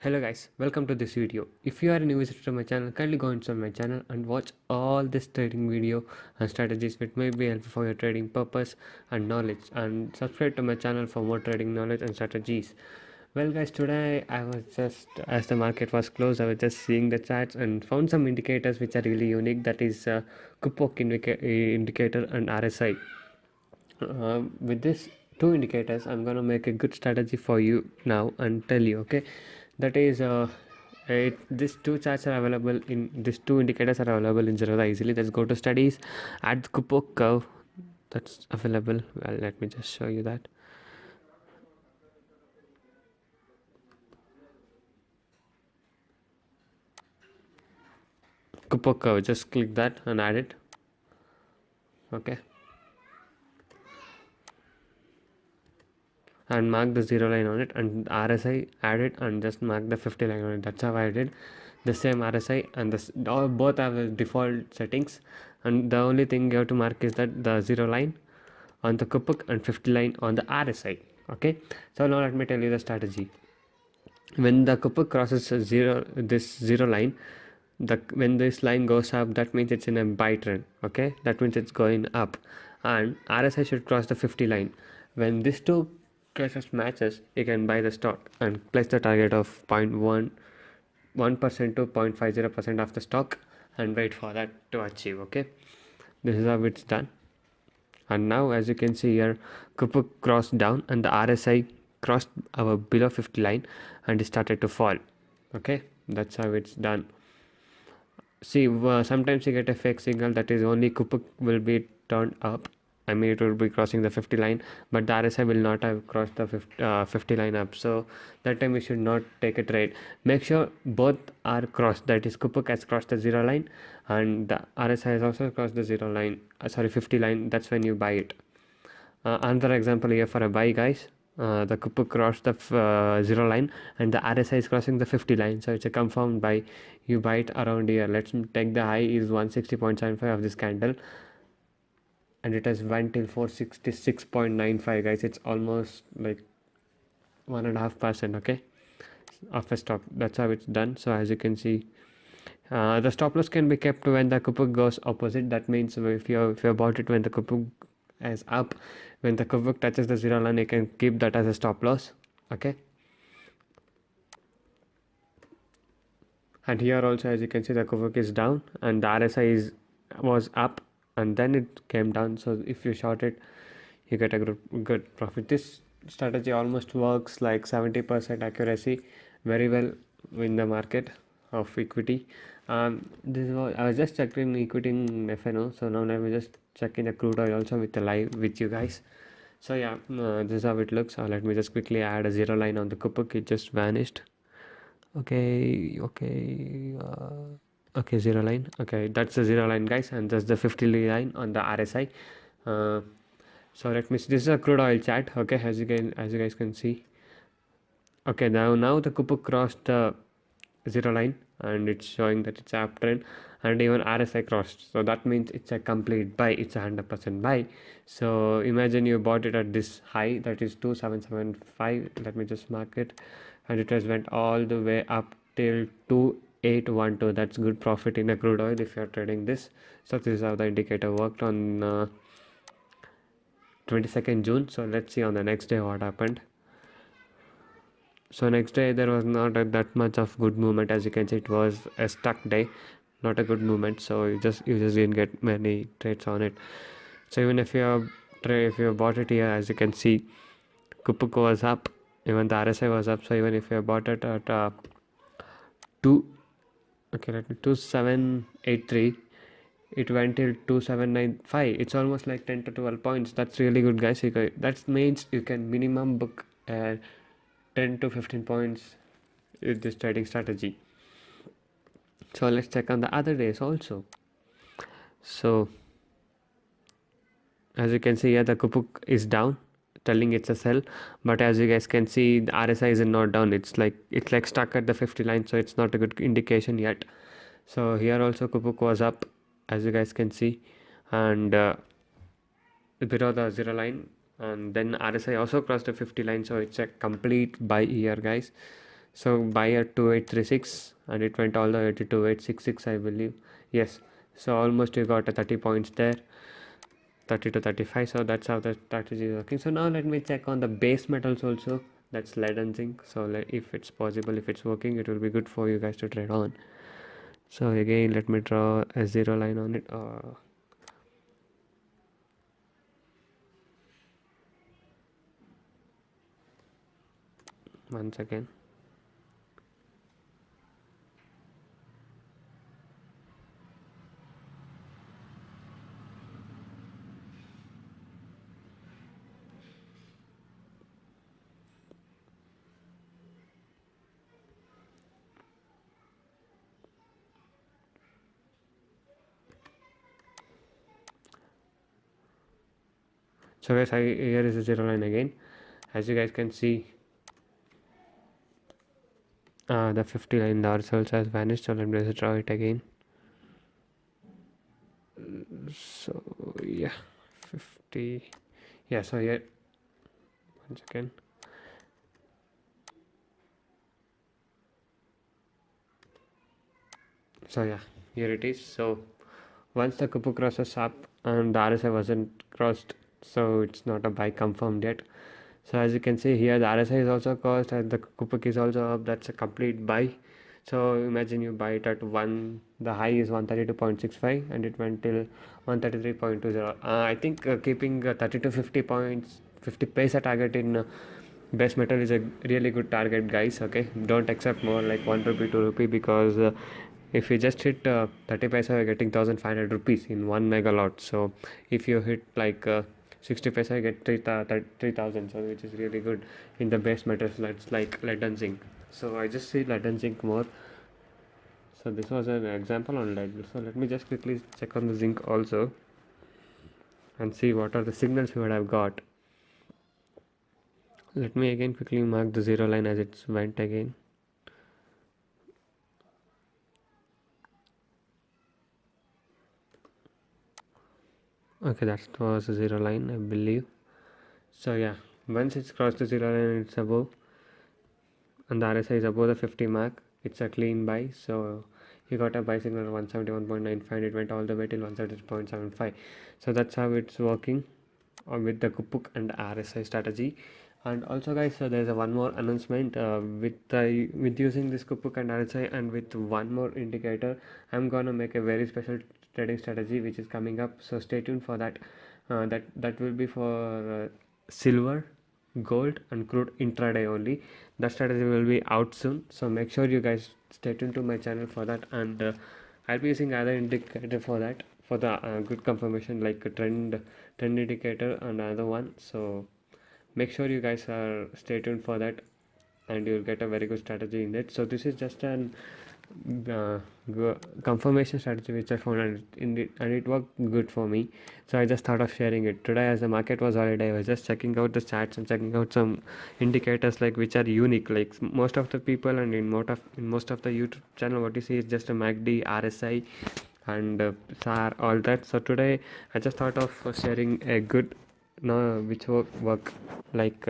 Hello guys, welcome to this video. If you are a new visitor to my channel, kindly go inside my channel and watch all this trading video and strategies which may be helpful for your trading purpose and knowledge, and subscribe to my channel for more trading knowledge and strategies. Well guys, today I was just, as the market was closed, I was just seeing the charts and found some indicators which are really unique, that is Coppock indicator and RSI. With this two indicators, I'm gonna make a good strategy for you now and tell you, okay? That is these two charts are available in these two indicators are available in Zerodha easily. Let's go to studies, add the Coppock curve that's available. Well, let me just show you that. Coppock curve, just click that and add it. Okay, and mark the 0 line on it, and RSI add it and just mark the 50 line on it. That's how I did. The same RSI and this both have the default settings, and the only thing you have to mark is that the 0 line on the Coppock and 50 line on the RSI. Okay, so now let me tell you the strategy. When the Coppock crosses this 0 line, when this line goes up, that means it's in a buy trend. Okay, that means it's going up, and RSI should cross the 50 line. When these two crosses matches, you can buy the stock and place the target of 0.1% to 0.50% of the stock and wait for that to achieve. Okay, this is how it's done. And now as you can see here, Coppock crossed down and the RSI crossed our below 50 line and it started to fall. Okay, that's how it's done. See, sometimes you get a fake signal, that is only Coppock will be turned up. I mean, it will be crossing the 50 line, but the RSI will not have crossed the 50 line up. So that time we should not take a trade. Make sure both are crossed. That is, Coppock has crossed the 0 line and the RSI has also crossed the 0 line. 50 line. That's when you buy it. Another example here for a buy, guys. The Coppock crossed the 0 line and the RSI is crossing the 50 line, so it's a confirmed buy. You buy it around here. Let's take the high is 160.75 of this candle, and it has went till 466.95, guys. It's almost like 1.5%, okay, of a stock. That's how it's done. So as you can see, the stop loss can be kept when the Coppock goes opposite. That means if you bought it when the Coppock is up, when the Coppock touches the 0 line, you can keep that as a stop loss. Okay, and here also as you can see, the Coppock is down and the RSI was up and then it came down. So if you short it, you get a good profit. This strategy almost works like 70% accuracy, very well in the market of equity. This was, I was just checking equity in FNO, so now let me just check in the crude oil also with the live with you guys. So yeah, this is how it looks. Let me just quickly add a 0 line on the Coppock. It just vanished. Okay, 0 line. Okay, that's the 0 line, guys, and that's the 50 line on the RSI. So let me see. This is a crude oil chart. Okay, as you guys can see. Okay, now the Coppock crossed the 0 line and it's showing that it's uptrend, and even RSI crossed, so that means it's a complete buy. It's 100% buy. So imagine you bought it at this high, that is 2775. Let me just mark it, and it has went all the way up till 2812. That's good profit in a crude oil if you're trading this. So this is how the indicator worked on 22nd June. So let's see on the next day what happened. So next day there was not that much of good movement. As you can see, it was a stuck day, not a good movement. So you just didn't get many trades on it. So even if you bought it here, as you can see, Coppock was up, even the RSI was up. So even if you bought it at 2783, it went till 2795. It's almost like 10 to 12 points. That's really good, guys. That means you can minimum book 10 to 15 points with this trading strategy. So let's check on the other days also. So as you can see here, the Coppock is down, telling it's a sell, but as you guys can see, the RSI is not down. It's like stuck at the 50 line, so it's not a good indication yet. So here also Coppock was up, as you guys can see, and below the 0 line, and then RSI also crossed the 50 line, so it's a complete buy here, guys. So buy at 2836 and it went all the way to 2866, I believe. Yes, so almost you got a 30 points there, 30 to 35. So that's how the strategy is working. So now let me check on the base metals also, that's lead and zinc. So if it's possible, if it's working, it will be good for you guys to trade on. So again, let me draw a zero line on it. Once again, so guys, here is a zero line again. As you guys can see, the 50 line, the results has vanished. So let me just draw it again. So yeah, 50. Yeah, so here, once again, so yeah, here it is. So once the Coppock crosses up and the RSI wasn't crossed, so it's not a buy confirmed yet. So as you can see here, the RSI is also crossed and the Coppock is also up. That's a complete buy. So imagine you buy it at the high is 132.65 and it went till 133.20. I think keeping 30 to 50 points, 50 paisa target in base metal is a really good target, guys. Okay, don't accept more like 1 rupee, 2 rupee, because if you just hit 30 paisa, you're getting 1500 rupees in 1 mega lot. So if you hit like 60 paisa, you get 3000, so which is really good in the base metals. That's like lead and zinc. So I just see lead and zinc more. So this was an example on lead. So let me just quickly check on the zinc also and see what are the signals we would have got. Let me again quickly mark the zero line as it went again. Okay, that was a zero line, I believe. So yeah, once it's crossed the zero line, it's above, and the RSI is above the 50 mark, it's a clean buy. So you got a buy signal 171.95, it went all the way till 170.75. So that's how it's working with the Coppock and RSI strategy. And also guys, so there's a one more announcement with using this Coppock and RSI, and with one more indicator, I'm gonna make a very special trading strategy which is coming up. So stay tuned for that. That will be for silver, gold and crude intraday only. That strategy will be out soon, so make sure you guys stay tuned to my channel for that. And I'll be using other indicator for that, for the good confirmation, like a trend indicator and another one. So make sure you guys are stay tuned for that, and you'll get a very good strategy in it. So this is just an uh, confirmation strategy which I found, and it worked good for me. So I just thought of sharing it today. As the market was holiday, I was just checking out the charts and checking out some indicators like which are unique. Like most of the people and in most of the YouTube channel, what you see is just a MACD, RSI and SAR, all that. So today I just thought of sharing a good which work like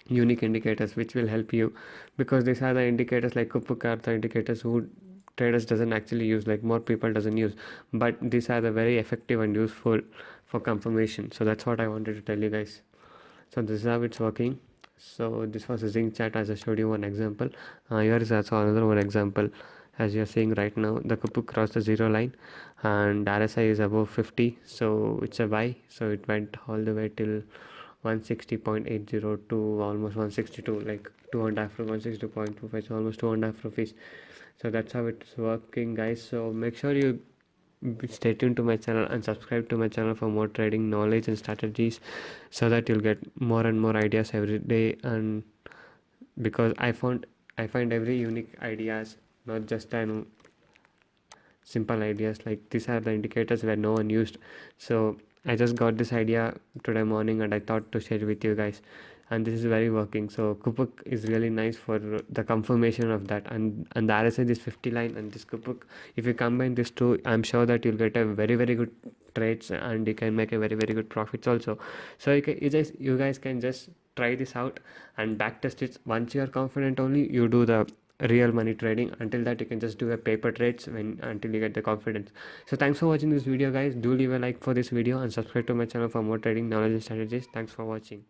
unique indicators which will help you, because these are the indicators like Coppock are the indicators who traders doesn't actually use, like more people doesn't use, but these are the very effective and useful for confirmation. So that's what I wanted to tell you guys. So this is how it's working. So this was a zinc chart as I showed you one example. Here is also another one example. As you're seeing right now, the Coppock crossed the zero line and RSI is above 50, so it's a buy. So it went all the way till 160.80 to almost 162, like 2.5 to 162.25, so almost 2.5 rupees. So that's how it's working, guys. So make sure you stay tuned to my channel and subscribe to my channel for more trading knowledge and strategies, so that you'll get more and more ideas every day. And because I find every unique ideas, not just an simple ideas. Like these are the indicators where no one used. So I just got this idea today morning and I thought to share with you guys. and this is very working. So Coppock is really nice for the confirmation of that, and the RSI, this 50 line and this Coppock, if you combine these two, I'm sure that you'll get a very very good trades, and you can make a very very good profits also. So you guys can just try this out and back test it. Once you are confident, only you do the real money trading. Until that, you can just do a paper trades until you get the confidence. So thanks for watching this video, guys. Do leave a like for this video and subscribe to my channel for more trading knowledge and strategies. Thanks for watching.